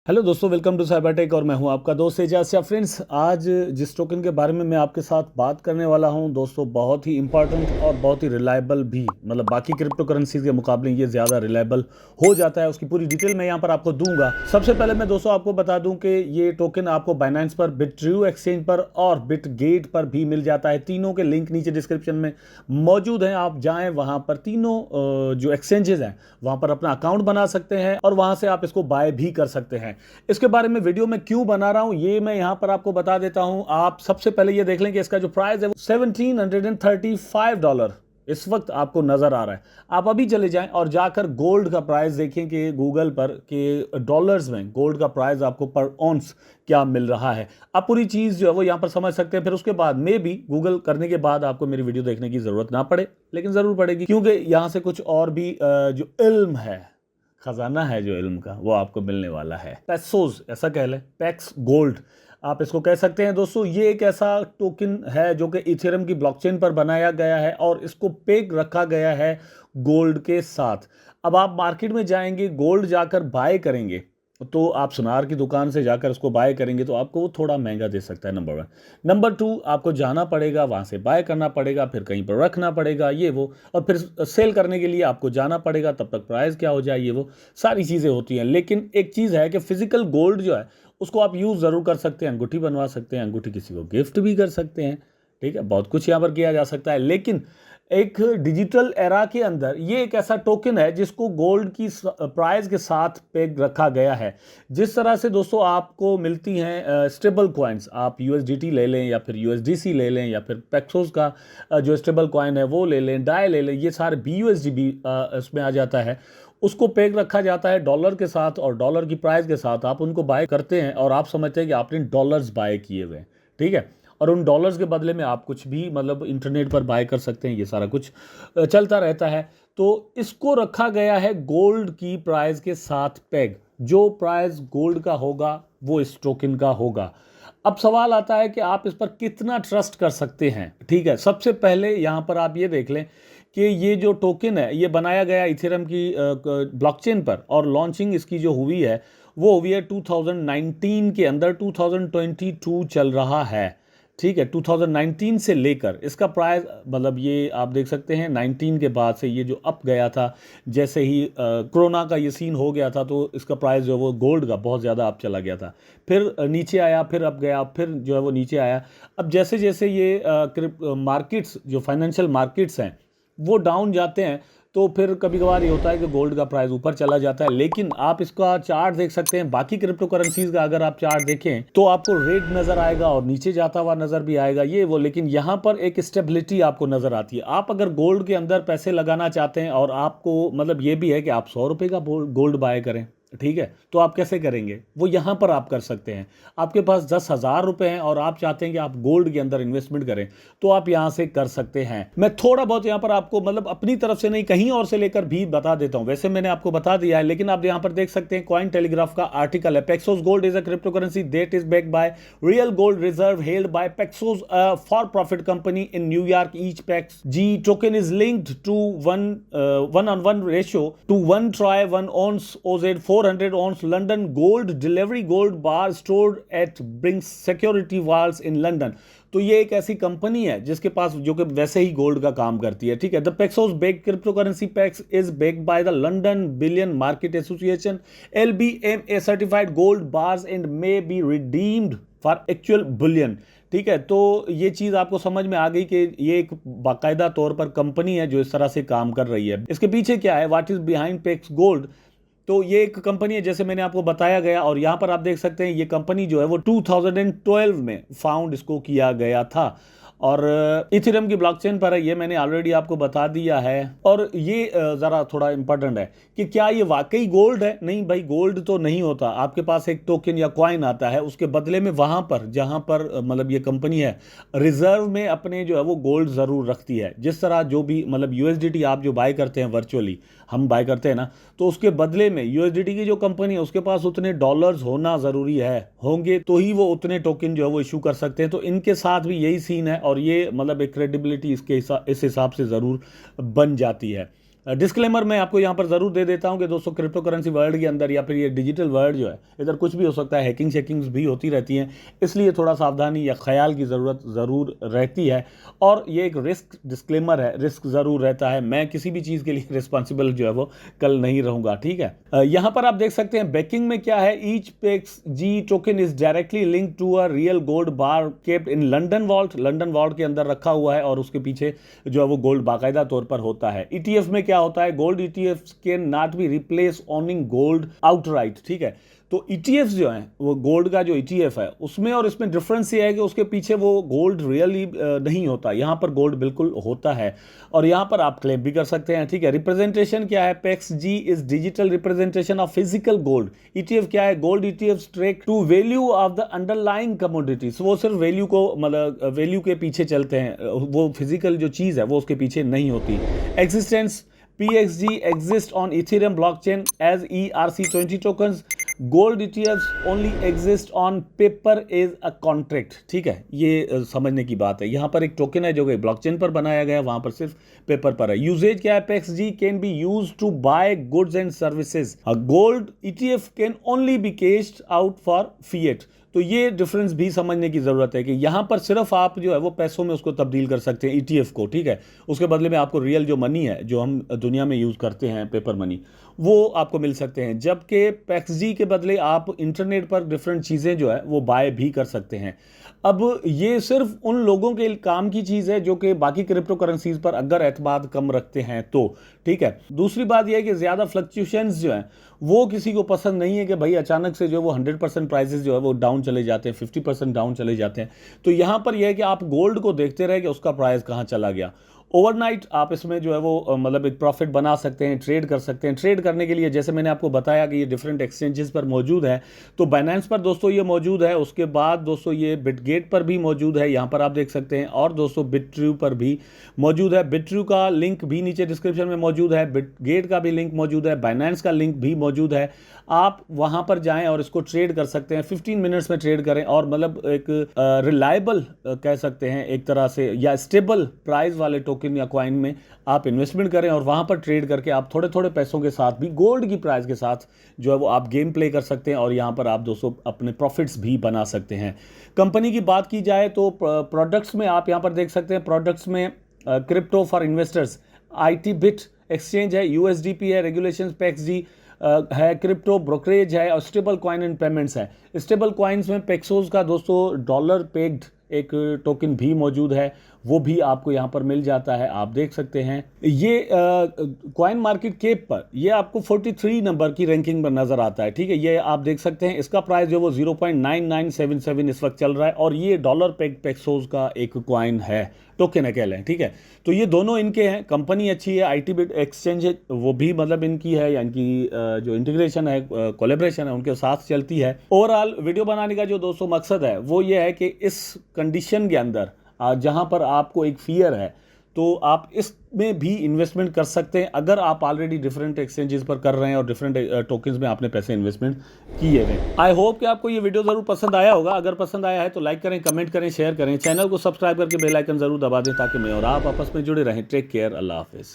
Hello दोस्तों, welcome to Cybertech और मैं हूं आपका दोस्त एजाज शाह। फ्रेंड्स, आज जिस टोकन के बारे में मैं आपके साथ बात करने वाला हूं दोस्तों, बहुत ही इंपॉर्टेंट और बहुत ही रिलायबल भी, मतलब बाकी क्रिप्टो करेंसीज के मुकाबले ये ज़्यादा रिलायबल हो जाता है। उसकी पूरी डिटेल मैं यहां पर आपको दूंगा। सबसे पहले मैं दोस्तों आपको बता दूं कि ये टोकन आपको बाइनेंस पर, बिटट्रू एक्सचेंज पर और बिटगेट पर भी मिल जाता है। तीनों के लिंक नीचे डिस्क्रिप्शन में मौजूद हैं। आप जाएँ वहाँ पर, तीनों जो एक्सचेंजेस हैं वहाँ पर अपना अकाउंट बना सकते हैं और वहाँ से आप इसको बाय भी कर सकते हैं। इसके बारे में वीडियो में क्यों बना रहा हूं ये मैं यहां पर आपको बता देता हूं। आप सबसे पहले ये देख लें कि इसका जो प्राइस है वो $1735 इस वक्त आपको नजर आ रहा है। आप अभी चले जाएं और जाकर गोल्ड का प्राइस देखें कि गूगल पर के डॉलर्स में गोल्ड का प्राइस आपको पर ऑन्स क्या मिल रहा है। आप पूरी चीज़ जो है वो यहाँ पर समझ सकते हैं। फिर उसके बाद में भी गूगल करने के बाद आपको मेरी वीडियो देखने की ज़रूरत ना पड़े, लेकिन ज़रूर पड़ेगी, क्योंकि यहाँ से कुछ और भी जो इल्म है, खजाना है जो इल्म का, वो आपको मिलने वाला है। पेसोज ऐसा कह लें, पैक्स गोल्ड आप इसको कह सकते हैं। दोस्तों, ये एक ऐसा टोकन है जो कि इथेरियम की ब्लॉकचेन पर बनाया गया है और इसको पेग रखा गया है गोल्ड के साथ। अब आप मार्केट में जाएंगे, गोल्ड जाकर बाय करेंगे तो आप सुनार की दुकान से जाकर उसको बाय करेंगे तो आपको वो थोड़ा महंगा दे सकता है, नंबर वन। नंबर टू, आपको जाना पड़ेगा, वहाँ से बाय करना पड़ेगा, फिर कहीं पर रखना पड़ेगा ये वो, और फिर सेल करने के लिए आपको जाना पड़ेगा, तब तक प्राइस क्या हो जाए ये वो सारी चीज़ें होती हैं। लेकिन एक चीज़ है कि फिजिकल गोल्ड जो है उसको आप यूज़ ज़रूर कर सकते हैं। अंगूठी बनवा सकते हैं, अंगूठी किसी को गिफ्ट भी कर सकते हैं, ठीक है, बहुत कुछ यहाँ पर किया जा सकता है। लेकिन एक डिजिटल एरा के अंदर ये एक ऐसा टोकन है जिसको गोल्ड की प्राइस के साथ पेग रखा गया है। जिस तरह से दोस्तों आपको मिलती हैं स्टेबल कॉइन्स, आप यूएसडीटी ले लें या फिर यूएसडीसी ले लें या फिर पेक्सोस का जो स्टेबल कॉइन है वो ले लें, डाई ले लें, ये सारे बीयूएसडी भी इसमें आ जाता है। उसको पेग रखा जाता है डॉलर के साथ और डॉलर की प्राइस के साथ आप उनको बाय करते हैं और आप समझते हैं कि आपने डॉलर्स बाय किए हुए हैं, ठीक है। और उन डॉलर्स के बदले में आप कुछ भी मतलब इंटरनेट पर बाय कर सकते हैं। ये सारा कुछ चलता रहता है। तो इसको रखा गया है गोल्ड की प्राइस के साथ पेग। जो प्राइस गोल्ड का होगा वो इस टोकन का होगा। अब सवाल आता है कि आप इस पर कितना ट्रस्ट कर सकते हैं, ठीक है। सबसे पहले यहाँ पर आप ये देख लें कि ये जो टोकन है ये बनाया गया इथेरियम की ब्लॉकचेन पर और लॉन्चिंग इसकी जो हुई है वो हुई है 2019 के अंदर। 2022 चल रहा है, ठीक है। 2019 से लेकर इसका प्राइस, मतलब ये आप देख सकते हैं 19 के बाद से ये जो अप गया था, जैसे ही कोरोना का ये सीन हो गया था तो इसका प्राइस जो है वो गोल्ड का बहुत ज़्यादा अप चला गया था, फिर नीचे आया, फिर अप गया, फिर जो है वो नीचे आया। अब जैसे जैसे ये मार्केट्स, जो फाइनेंशियल मार्केट्स हैं वो डाउन जाते हैं तो फिर कभी कभार ये होता है कि गोल्ड का प्राइस ऊपर चला जाता है। लेकिन आप इसका चार्ट देख सकते हैं, बाकी क्रिप्टो करेंसीज का अगर आप चार्ट देखें तो आपको रेड नजर आएगा और नीचे जाता हुआ नजर भी आएगा ये वो, लेकिन यहाँ पर एक स्टेबिलिटी आपको नजर आती है। आप अगर गोल्ड के अंदर पैसे लगाना चाहते हैं और आपको मतलब ये भी है कि आप 100 रुपये का गोल्ड बाय करें, ठीक है, तो आप कैसे करेंगे? वो यहाँ पर आप कर सकते हैं। आपके पास 10,000 रुपये हैं और आप चाहते हैं कि आप गोल्ड के अंदर इन्वेस्टमेंट करें तो आप यहाँ से कर सकते हैं। मैं थोड़ा बहुत यहाँ पर आपको मतलब अपनी तरफ से नहीं, कहीं और से लेकर भी बता देता हूँ। वैसे मैंने आपको बता दिया है, लेकिन आप यहाँ पर देख सकते हैं कॉइन टेलीग्राफ का आर्टिकल है। Paxos gold is a cryptocurrency that is backed by real gold reserve held by Paxos for profit company in New York. Each PECS G token is linked to 1:1 ratio to 1 troy 1 ounce OZ 400 ounce London gold delivery gold bar stored at Brinks Security Vaults in London। तो ये एक ऐसी company है जिसके पास, जो कि वैसे ही gold का काम करती है, ठीक है। The Paxos backed cryptocurrency Pax is backed by the London bullion market association LBMA certified gold bars and may be redeemed for actual bullion, ठीक है। तो ये चीज़ आपको समझ में आ गई कि ये एक बाकायदा तौर पर कंपनी है जो इस तरह से काम कर रही है। इसके पीछे क्या है, what is behind PECS gold? तो ये एक कंपनी है जैसे मैंने आपको बताया गया, और यहाँ पर आप देख सकते हैं ये कंपनी जो है वो 2012 में फाउंड इसको किया गया था और इथेरियम की ब्लॉकचेन पर है। ये मैंने ऑलरेडी आपको बता दिया है। और ये ज़रा थोड़ा इंपॉर्टेंट है कि क्या ये वाकई गोल्ड है? नहीं भाई, गोल्ड तो नहीं होता। आपके पास एक टोकन या कॉइन आता है, उसके बदले में वहाँ पर जहाँ पर मतलब ये कंपनी है रिजर्व में अपने जो है वो गोल्ड ज़रूर रखती है। जिस तरह जो भी मतलब यूएसडीटी आप जो बाय करते हैं, वर्चुअली हम बाय करते हैं ना, तो उसके बदले में यूएसडीटी की जो कंपनी है उसके पास उतने डॉलर्स होना ज़रूरी है, होंगे तो ही वो उतने टोकन जो है वो इशू कर सकते हैं। तो इनके साथ भी यही सीन है और ये मतलब एक क्रेडिबिलिटी इस हिसाब से ज़रूर बन जाती है। डिस्क्लेमर मैं आपको यहाँ पर ज़रूर दे देता हूँ कि दोस्तों क्रिप्टो करेंसी वर्ल्ड के अंदर या फिर ये डिजिटल वर्ल्ड जो है, इधर कुछ भी हो सकता है, हैकिंग शेकिंग्स भी होती रहती हैं, इसलिए थोड़ा सावधानी या ख्याल की ज़रूरत ज़रूर रहती है। और ये एक रिस्क डिस्क्लेमर है, रिस्क ज़रूर रहता है, मैं किसी भी चीज़ के लिए रिस्पॉन्सिबल जो है वो कल नहीं रहूँगा, ठीक है। यहाँ पर आप देख सकते हैं बैकिंग में क्या है, each PECS G token is directly link to a real gold bar kept in London vault के अंदर रखा हुआ है, और उसके पीछे जो है वो गोल्ड बाकायदा तौर पर होता है। ईटीएफ में क्या होता है, gold ETF can not be replace ऑनिंग gold outright, ठीक है। तो ईटीएफ जो है वो गोल्ड का जो ईटीएफ है उसमें और इसमें डिफरेंस ये है कि उसके पीछे वो गोल्ड रियली नहीं होता, यहाँ पर गोल्ड बिल्कुल होता है, और यहाँ पर आप क्लेम भी कर सकते हैं, ठीक है। रिप्रेजेंटेशन क्या है, pax G is digital representation of physical gold. ETF क्या है, gold ETF track to value of the underlying commodities, वो सिर्फ वैल्यू को मतलब वैल्यू के पीछे चलते हैं, वो फिजिकल जो चीज़ है वो उसके पीछे नहीं होती। Existence, PXG exists on Ethereum blockchain as ERC20 tokens. Gold ETFs only exist on paper as a contract, ठीक है। ये समझने की बात है, यहाँ पर एक टोकन है जो कि ब्लॉकचेन पर बनाया गया है, वहाँ पर सिर्फ पेपर पर है। यूजेज क्या है, PXG can be use to buy goods and services, gold ETF can only be cashed out for fiat. तो ये डिफरेंस भी समझने की ज़रूरत है कि यहाँ पर सिर्फ आप जो है वो पैसों में उसको तब्दील कर सकते हैं ETF को, ठीक है। उसके बदले में आपको रियल जो मनी है जो हम दुनिया में यूज़ करते हैं पेपर मनी, वो आपको मिल सकते हैं, जबकि पैक्सजी के बदले आप इंटरनेट पर डिफरेंट चीज़ें जो है वो बाय भी कर सकते हैं। अब ये सिर्फ उन लोगों के काम की चीज़ है जो कि बाकी क्रिप्टो करेंसीज पर अगर एतमाद कम रखते हैं तो, ठीक है। दूसरी बात यह है कि ज़्यादा फ्लक्चुएशंस जो हैं वो किसी को पसंद नहीं है कि भाई अचानक से जो वो 100% प्राइसेस जो है वो डाउन चले जाते हैं, 50% डाउन चले जाते हैं। तो यहाँ पर यह है कि आप गोल्ड को देखते रहे कि उसका प्राइस कहाँ चला गया। ओवरनाइट आप इसमें जो है वो मतलब एक प्रॉफिट बना सकते हैं, ट्रेड कर सकते हैं। ट्रेड करने के लिए जैसे मैंने आपको बताया कि ये डिफरेंट एक्सचेंजेस पर मौजूद है, तो बाइनेंस पर दोस्तों ये मौजूद है, उसके बाद दोस्तों ये बिटगेट पर भी मौजूद है, यहाँ पर आप देख सकते हैं, और दोस्तों बिट्रू पर भी मौजूद है। बिट्रू का लिंक भी नीचे डिस्क्रिप्शन में मौजूद है, बिटगेट का भी लिंक मौजूद है, बाइनेंस का लिंक भी मौजूद है। आप वहाँ पर जाएँ और इसको ट्रेड कर सकते हैं, 15 मिनट्स में ट्रेड करें, और मतलब एक रिलायबल कह सकते हैं एक तरह से, या स्टेबल प्राइस वाले टोकन या कॉइन में आप इन्वेस्टमेंट करें, और वहाँ पर ट्रेड करके आप थोड़े थोड़े पैसों के साथ भी गोल्ड की प्राइस के साथ जो है वो आप गेम प्ले कर सकते हैं, और यहाँ पर आप दोस्तों अपने प्रॉफिट्स भी बना सकते हैं। कंपनी की बात की जाए तो प्रोडक्ट्स में आप यहाँ पर देख सकते हैं, प्रोडक्ट्स में crypto for investors, ITBit exchange है, USDP है, रेगुलेशंस PXG है, क्रिप्टो ब्रोकरेज है, और स्टेबल कॉइन एंड पेमेंट्स है। स्टेबल कॉइन्स में पेक्सोज का दोस्तों डॉलर पेग्ड एक टोकन भी मौजूद है, वो भी आपको यहाँ पर मिल जाता है, आप देख सकते हैं। ये कॉइन मार्केट कैप पर ये आपको 43 नंबर की रैंकिंग पर नज़र आता है, ठीक है। ये आप देख सकते हैं, इसका प्राइस जो वो 0.9977 इस वक्त चल रहा है, और ये डॉलर पेक्सोज का एक कॉइन है, टोकन है कह लें, ठीक है। तो ये दोनों इनके हैं, कंपनी अच्छी है, ITBit एक्सचेंज है वो भी मतलब इनकी है, या इनकी जो इंटीग्रेशन है, कोलैबोरेशन है, उनके साथ चलती है। ओवरऑल वीडियो बनाने का जो दोस्तों मकसद है वो ये है कि इस कंडीशन के अंदर जहां पर आपको एक फियर है, तो आप इसमें भी इन्वेस्टमेंट कर सकते हैं अगर आप ऑलरेडी डिफरेंट एक्सचेंजेस पर कर रहे हैं और डिफरेंट टोकन्स में आपने पैसे इन्वेस्टमेंट किए हैं। आई होप कि आपको ये वीडियो ज़रूर पसंद आया होगा। अगर पसंद आया है तो लाइक करें, कमेंट करें, शेयर करें, चैनल को सब्सक्राइब करके बेल आइकन ज़रूर दबा दें ताकि मैं और आप आपस में जुड़े रहें। टेक केयर, अल्लाह हाफिज़।